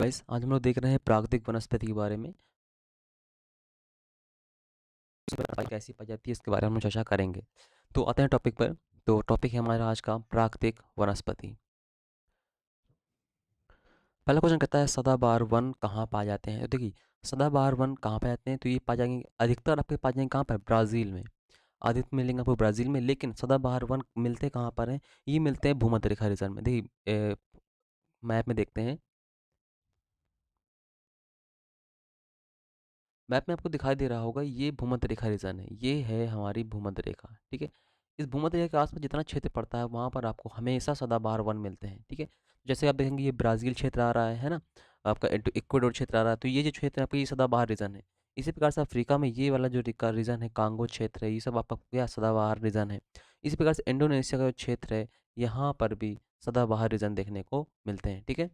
Guys आज हम लोग देख रहे हैं प्राकृतिक वनस्पति के बारे में। कैसी पाई जाती है इसके बारे में हम चर्चा करेंगे। तो आते हैं टॉपिक पर। तो टॉपिक है हमारा आज का प्राकृतिक वनस्पति। पहला क्वेश्चन कहता है सदाबहार वन कहाँ पाए जाते हैं। तो देखिए सदाबहार वन कहाँ पाए जाते हैं, तो ये पाए जाएंगे अधिकतर आपके पाए जाएंगे कहाँ पर, ब्राज़ील में। अधिकतर मिलेंगे आपको ब्राज़ील में, लेकिन सदाबहार वन मिलते कहाँ पर हैं, ये मिलते हैं भूमध्य रेखा रीजन में। देखिए मैप में देखते हैं। मैप में आपको दिखाई दे रहा होगा, ये भूमध्य रेखा रीजन है, ये है हमारी भूमध्य रेखा। ठीक है। इस भूमध्य रेखा के आसपास जितना क्षेत्र पड़ता है वहाँ पर आपको हमेशा सदाबहार वन मिलते हैं। ठीक है। जैसे आप देखेंगे ये ब्राज़ील क्षेत्र आ रहा है ना, आपका इक्वाडोर क्षेत्र आ रहा है, तो ये जो क्षेत्र है आपका ये सदाबहार रीजन है। इसी प्रकार से अफ्रीका में ये वाला जो रीजन है, कांगो क्षेत्र है, ये सब आपका क्या सदाबहार रीजन है। इसी प्रकार से इंडोनेशिया का जो क्षेत्र है, यहाँ पर भी सदाबहार रीजन देखने को मिलते हैं। ठीक है।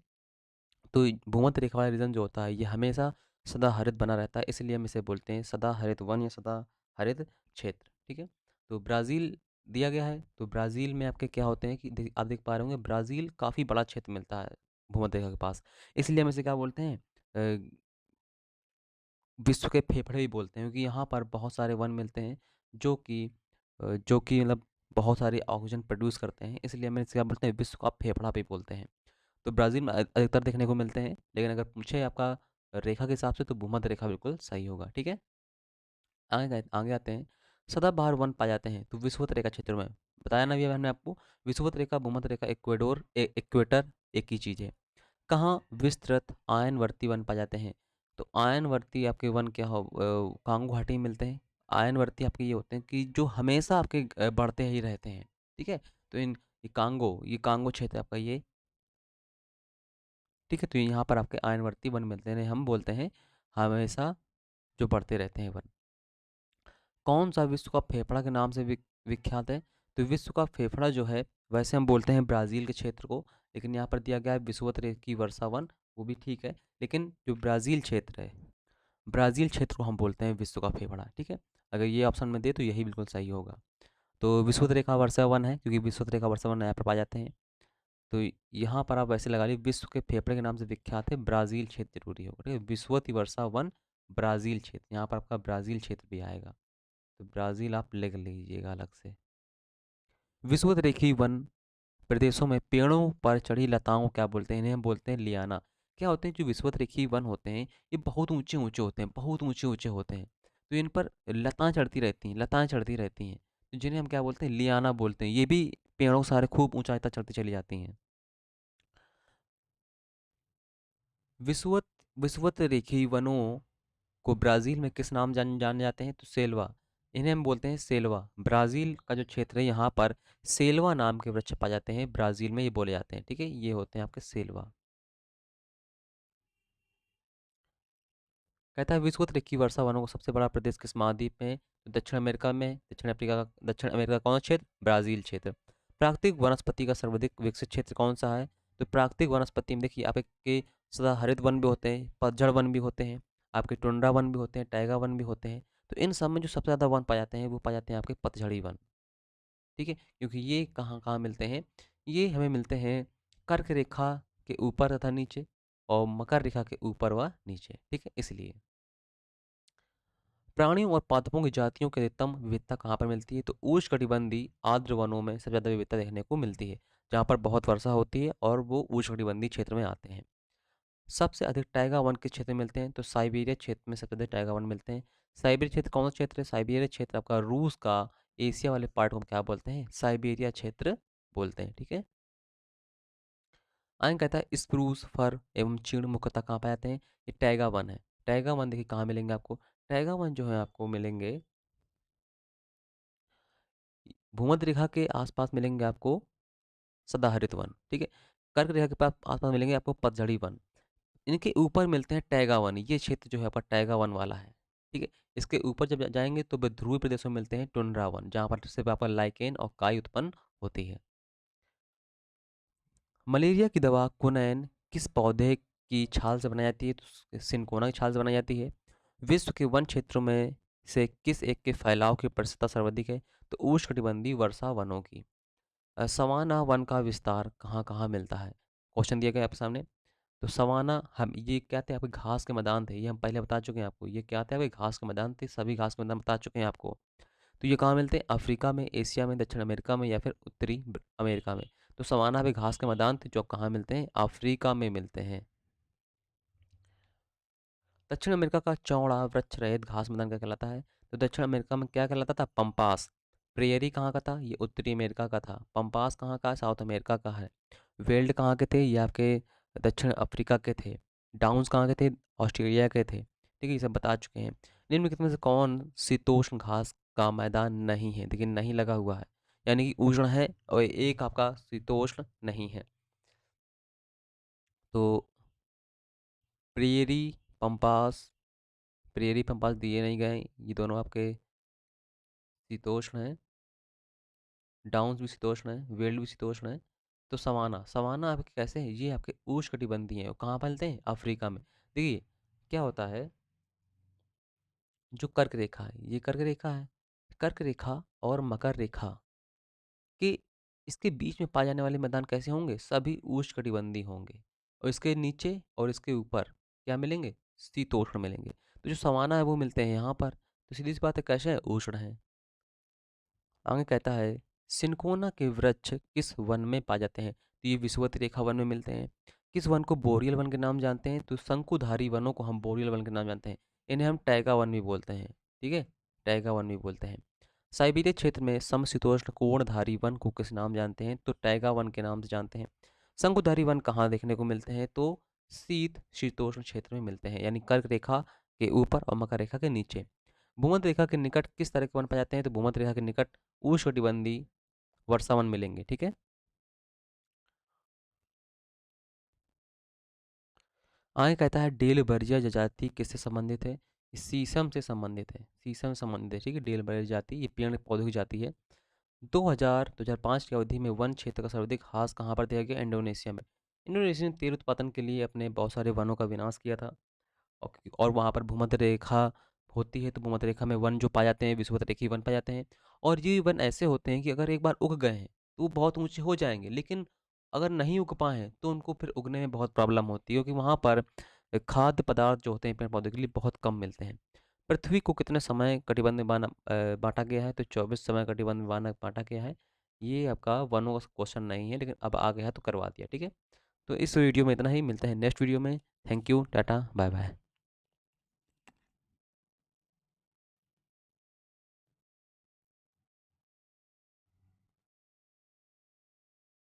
तो भूमध्य रेखा वाला रीजन जो होता है ये हमेशा सदा हरित बना रहता है, इसलिए हम इसे बोलते हैं सदा हरित वन या सदा हरित क्षेत्र। ठीक है। तो ब्राज़ील दिया गया है, तो ब्राज़ील में आपके क्या होते हैं कि आप देख पा रहे होंगे ब्राज़ील काफ़ी बड़ा क्षेत्र मिलता है भूमध्य रेखा के पास, इसलिए हम इसे क्या बोलते हैं, विश्व के फेफड़े भी बोलते हैं, क्योंकि यहाँ पर बहुत सारे वन मिलते हैं जो कि मतलब बहुत सारे ऑक्सीजन प्रोड्यूस करते हैं, इसलिए हम इसे क्या बोलते हैं, विश्व का फेफड़ा भी बोलते हैं। तो ब्राज़ील में अधिकतर देखने को मिलते हैं, लेकिन अगर पूछे आपका रेखा के हिसाब से तो भूमध्य रेखा बिल्कुल सही होगा। ठीक है। आगे आते हैं। सदाबहार वन पाए जाते हैं तो विषुवत रेखा क्षेत्र में, बताया ना अभी हमने आपको, विषुवत रेखा भूमध्य रेखा इक्वेटर एक ही चीज़ है। कहाँ विस्तृत आयनवर्ती वन पाए जाते हैं, तो आयनवर्ती आपके वन क्या हो, कांगो घाटी में मिलते हैं। आयनवर्ती आपके ये होते हैं कि जो हमेशा आपके बढ़ते ही रहते हैं। ठीक है। तो ये कांगो क्षेत्र आपका ये। ठीक है। तो यहाँ पर आपके आयनवर्ती वन मिलते हैं, हम बोलते हैं हमेशा जो बढ़ते रहते हैं वन। कौन सा विश्व का फेफड़ा के नाम से विख्यात है, तो विश्व का फेफड़ा जो है, वैसे हम बोलते हैं ब्राज़ील के क्षेत्र को, लेकिन यहाँ पर दिया गया है विषुवत रेखी वर्षा वन, वो भी ठीक है, लेकिन जो ब्राज़ील क्षेत्र है, ब्राज़ील क्षेत्र को हम बोलते हैं विश्व का फेफड़ा। ठीक है। अगर ये ऑप्शन में दे तो यही बिल्कुल सही होगा। तो विषुवत रेखा वर्षा वन है, क्योंकि विषुवत रेखा वर्षा वन यहाँ पर पाए जाते हैं। तो यहाँ पर आप वैसे लगा लीजिए विश्व के फेफड़े के नाम से विख्यात है, ब्राज़ील क्षेत्र जरूरी होगा। ठीक है। विषुवत वर्षा वन ब्राज़ील क्षेत्र, यहाँ पर आपका ब्राज़ील क्षेत्र भी आएगा, तो ब्राज़ील आप लिख लीजिएगा अलग से। विषुवत रेखी वन प्रदेशों में पेड़ों पर चढ़ी लताओं को क्या बोलते हैं, इन्हें हम बोलते हैं लियाना। क्या होते हैं, जो विषुवत रेखी वन होते हैं ये बहुत ऊंचे ऊंचे होते हैं, बहुत ऊंचे ऊंचे होते हैं, तो इन पर लताएं चढ़ती रहती हैं, लताएं चढ़ती रहती हैं, तो जिन्हें हम क्या बोलते हैं, लियाना बोलते हैं। ये भी पेड़ों सारे खूब ऊंचाई तक चढ़ती चली जाती हैं। विषुवत विषुवत रेखी वनों को ब्राज़ील में किस नाम जाने जाते हैं, तो सेल्वा। इन्हें हम बोलते हैं सेल्वा। ब्राज़ील का जो क्षेत्र है यहाँ पर सेल्वा नाम के वृक्ष पाए जाते हैं, ब्राज़ील में ये बोले जाते हैं। ठीक है। ये होते हैं आपके सेल्वा। कहता है विषुवत रेखी वर्षा वनों का सबसे बड़ा प्रदेश किस महाद्वीप में है, तो दक्षिण अमेरिका में। दक्षिण अमेरिका का कौन सा क्षेत्र, ब्राज़ील क्षेत्र। प्राकृतिक वनस्पति का सर्वाधिक विकसित क्षेत्र कौन सा है, तो प्राकृतिक वनस्पति में देखिए आपके सदा हरित वन भी होते हैं, पतझड़ वन भी होते हैं, आपके टुंड्रा वन भी होते हैं, टाइगा वन भी होते हैं। तो इन सब में जो सबसे ज़्यादा वन पाए जाते हैं वो पाए जाते हैं आपके पतझड़ी वन। ठीक है। क्योंकि ये कहाँ कहाँ मिलते हैं, ये हमें मिलते हैं कर्क रेखा के ऊपर तथा नीचे, और मकर रेखा के ऊपर व नीचे। ठीक है। इसलिए प्राणियों और पादपों की जातियों की अधिकतम विविधता कहाँ पर मिलती है, तो उष्णकटिबंधीय आर्द्र वनों में सबसे ज़्यादा विविधता देखने को मिलती है, जहाँ पर बहुत वर्षा होती है और वो उष्णकटिबंधीय क्षेत्र में आते हैं। सबसे अधिक टाइगा वन किस क्षेत्र में मिलते हैं, तो साइबेरिया क्षेत्र में सबसे अधिक टाइगा वन मिलते हैं। साइबेरिया क्षेत्र कौन सा क्षेत्र है, साइबेरिया क्षेत्र आपका रूस का एशिया वाले पार्ट को हम क्या बोलते हैं, साइबेरिया क्षेत्र बोलते हैं। ठीक है। आयन कहता है स्प्रूस फर एवं चीड़ मुख्यतः कहाँ पाए जाते हैं, ये टाइगा वन है। टाइगा वन देखिए कहाँ मिलेंगे आपको, टाइगा वन जो है आपको मिलेंगे भूमध्य रेखा के आसपास मिलेंगे आपको सदाहरित वन। ठीक है। कर्क रेखा के पास आसपास मिलेंगे आपको पतझड़ी वन। इनके ऊपर मिलते हैं टैगा वन, ये क्षेत्र जो है आपका टैगा वन वाला है। ठीक है। इसके ऊपर जब जाएंगे तो ध्रुवीय प्रदेशों में मिलते हैं टुंड्रा वन, जहाँ पर सिर्फ आपका लाइकेन और काई उत्पन्न होती है। मलेरिया की दवा क्विनैन किस पौधे की छाल से बनाई जाती है, तो सिनकोना की छाल से बनाई जाती है। विश्व के वन क्षेत्रों में से किस एक के फैलाव की प्रतिशत सर्वाधिक है, तो उष्णकटिबंधीय वर्षा वनों की। सवाना वन का विस्तार कहाँ कहाँ मिलता है, क्वेश्चन दिया गया आपके सामने। तो सवाना हम ये क्या थे, आपके घास के मैदान थे, ये हम पहले बता चुके हैं आपको। ये क्या थे, आपके घास के मैदान थे, सभी घास के मैदान बता चुके हैं आपको। तो ये कहाँ मिलते हैं, अफ्रीका में, एशिया में, दक्षिण अमेरिका में, या फिर उत्तरी अमेरिका में। तो सवाना पे घास के मैदान थे जो कहाँ मिलते हैं, अफ्रीका में मिलते हैं। दक्षिण अमेरिका का चौड़ा वृक्ष रहित घास मैदान क्या कहलाता है, तो दक्षिण अमेरिका में क्या कहलाता था, पंपास। प्रेयरी कहाँ का था, ये उत्तरी अमेरिका का था। पंपास कहाँ का है, साउथ अमेरिका का है। वेल्ड कहाँ के थे, ये आपके दक्षिण अफ्रीका के थे। डाउन्स कहाँ के थे, ऑस्ट्रेलिया के थे। ठीक है, ये सब बता चुके हैं। निम्नलिखित में से कौन शीतोष्ण घास का मैदान नहीं है, देखिए नहीं लगा हुआ है, यानी कि उष्ण है और एक आपका शीतोष्ण नहीं है। तो प्रेयरी, पंपास, प्रेयरी पंपास दिए नहीं गए, ये दोनों आपके शीतोष्ण हैं। डाउन्स भी शीतोष्ण है, वेल्ड भी शीतोष्ण है। तो सवाना, सवाना आपके कैसे हैं, ये आपके उष्णकटिबंधीय हैं और कहाँ फैलते हैं, अफ्रीका में। देखिए क्या होता है, जो कर्क रेखा है, ये कर्क रेखा है, कर्क रेखा और मकर रेखा के इसके बीच में पाए जाने वाले मैदान कैसे होंगे, सभी उष्णकटिबंधीय होंगे। और इसके नीचे और इसके ऊपर क्या मिलेंगे, शीतोष्ण मिलेंगे। तो जो सवाना है वो मिलते हैं यहाँ पर। तो सीधी सी बात है, कैसे है, उष्ण है। आगे कहता है, सिनकोना के वृक्ष किस वन में पाए जाते हैं, तो ये विषुवत रेखा वन में मिलते हैं। किस वन को बोरियल वन के नाम जानते हैं, तो शंकुधारी वनों को हम बोरियल वन के नाम जानते हैं। इन्हें हम टैगा वन भी बोलते हैं। ठीक है, टैगा वन भी बोलते हैं। साइबेरिया क्षेत्र में समशीतोष्ण कोणधारी वन को किस नाम जानते हैं, तो टैगा वन के नाम से जानते हैं। शंकुधारी वन कहाँ देखने को मिलते हैं, तो शीत शीतोष्ण क्षेत्र में मिलते हैं, यानी कर्क रेखा के ऊपर और मकर रेखा के नीचे। भूमध्य रेखा के निकट किस तरह के वन पाए जाते हैं, तो भूमध्य रेखा के निकट उष्णकटिबंधीय वर्षावन मिलेंगे। ठीक है, आगे कहता है, डेलबर्जिया जाति किससे संबंधित है, ये शीशम से संबंधित है, शीशम से संबंधित है। ठीक है, डेलबर्जिया जाति ये पेड़ पौधों की जाति है। 2000-2005 की अवधि में वन क्षेत्र का सर्वाधिक ह्रास कहाँ पर देखा गया, इंडोनेशिया में। इंडोनेशिया ने तेल उत्पादन के लिए अपने बहुत सारे वनों का विनाश किया था। और वहाँ पर भूमध्य रेखा होती है, तो भूमध्य रेखा में वन जो पाए जाते हैं, विषुवत रेखीय वन पाए जाते हैं। और ये वन ऐसे होते हैं कि अगर एक बार उग गए हैं तो वो बहुत ऊंचे हो जाएंगे, लेकिन अगर नहीं उग पाए हैं तो उनको फिर उगने में बहुत प्रॉब्लम होती है, क्योंकि वहाँ पर खाद्य पदार्थ जो होते हैं पेड़ पौधे के लिए बहुत कम मिलते हैं। पृथ्वी को कितने समय कटिबंध में बांटा गया है, तो 24 समय कटिबंध में बांटा गया है। ये आपका वनों का क्वेश्चन नहीं है, लेकिन अब आ गया है तो करवा दिया। ठीक है, तो इस वीडियो में इतना ही, मिलते हैं नेक्स्ट वीडियो में। Thank you, tata, bye bye.